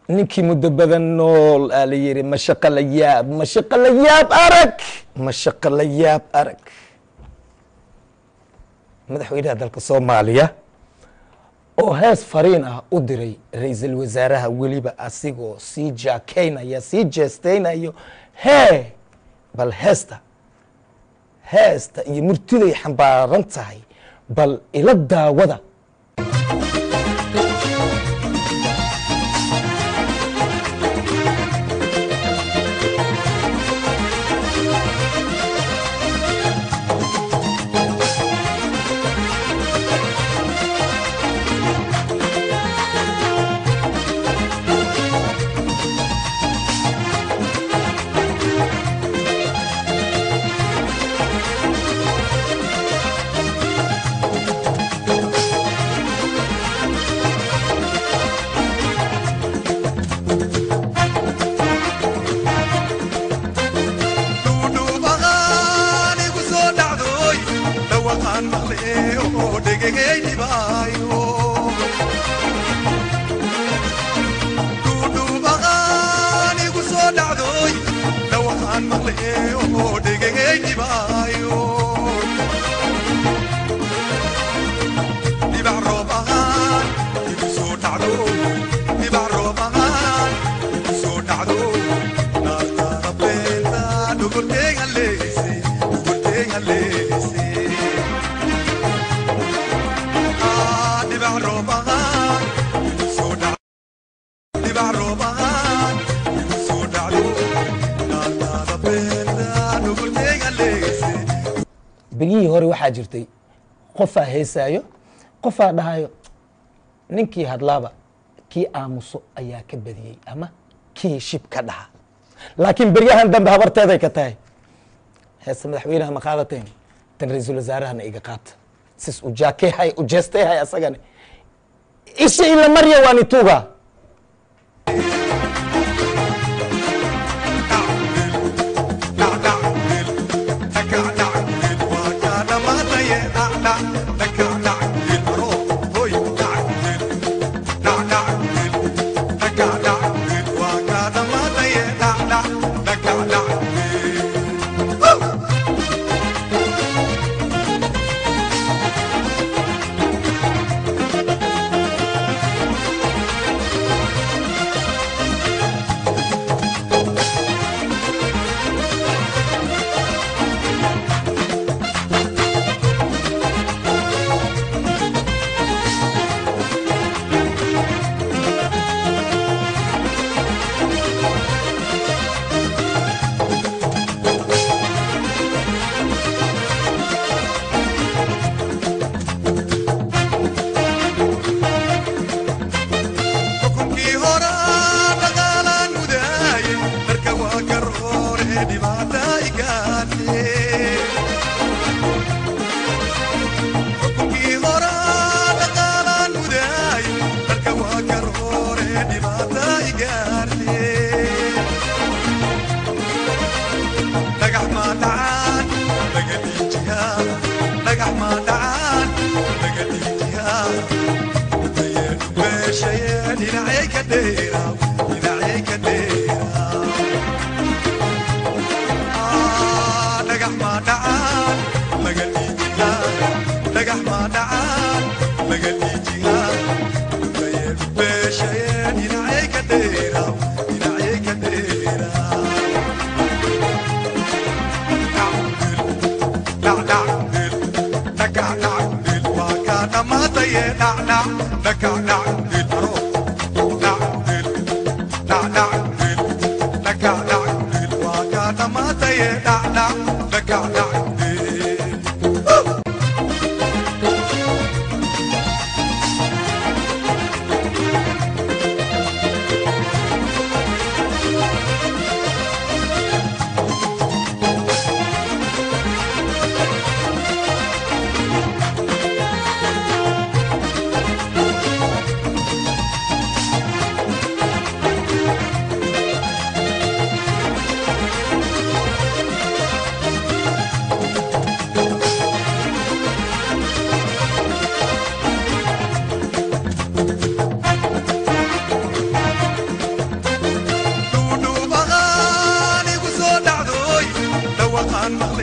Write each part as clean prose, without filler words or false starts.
ninkii muddo badan nool aa la yidhi mashaqo la yaab arag madaxweynaha dalka soomaaliya oo hees fariin ah u diray ra-iisul wasaaraha weliba asigoo sii jaakeynaya sii jeestaynayo hee bal heesta iyo murtiday xambaaran tahay bal ila daawada bigihii hore waxaa jirtay qofaa heesaayo qofaa dhahayo ninkii hadlaaba kii aamuso ayaa ka badiyey ama kii shib ka dhaha laakiin beryahan dambe habarteeday ka tahay heese madaxweynaha ma qaadateen tan ra-iisul wasaarahana iga qaata sis u jaakehay u jeestayhay asagani isha ila marya waani tuuga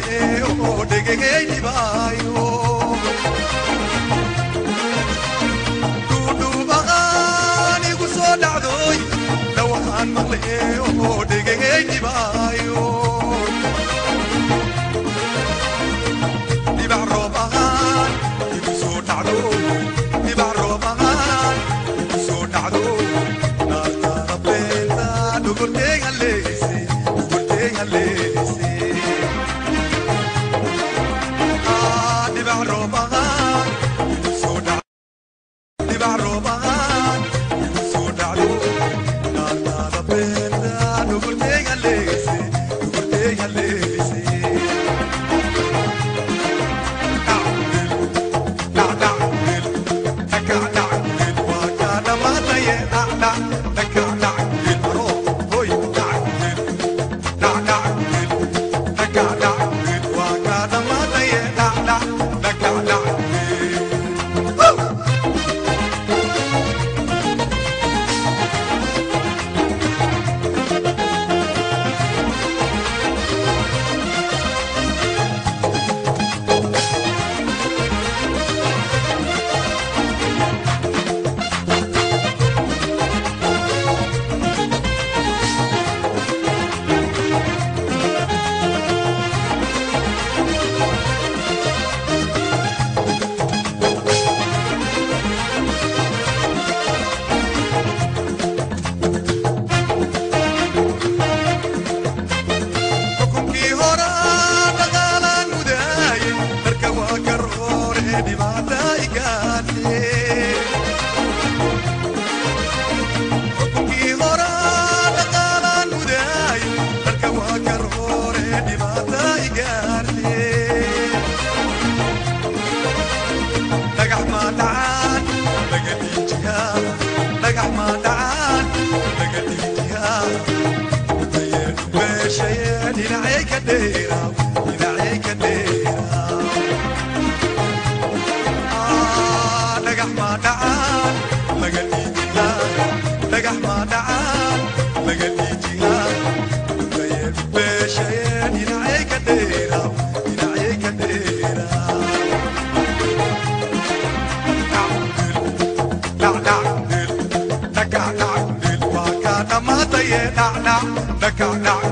maqleo dhegayni baayo duudhuubaqaan igu soo dhacdoy dhawaan maqleo dhegayni baayo dhibac roobaqaan igu soo dhacdo dhibac roobaqaan igu soo dhacdo naartaada beenta dhugurtay haleyse dhugurtay haleyse Knock, knock,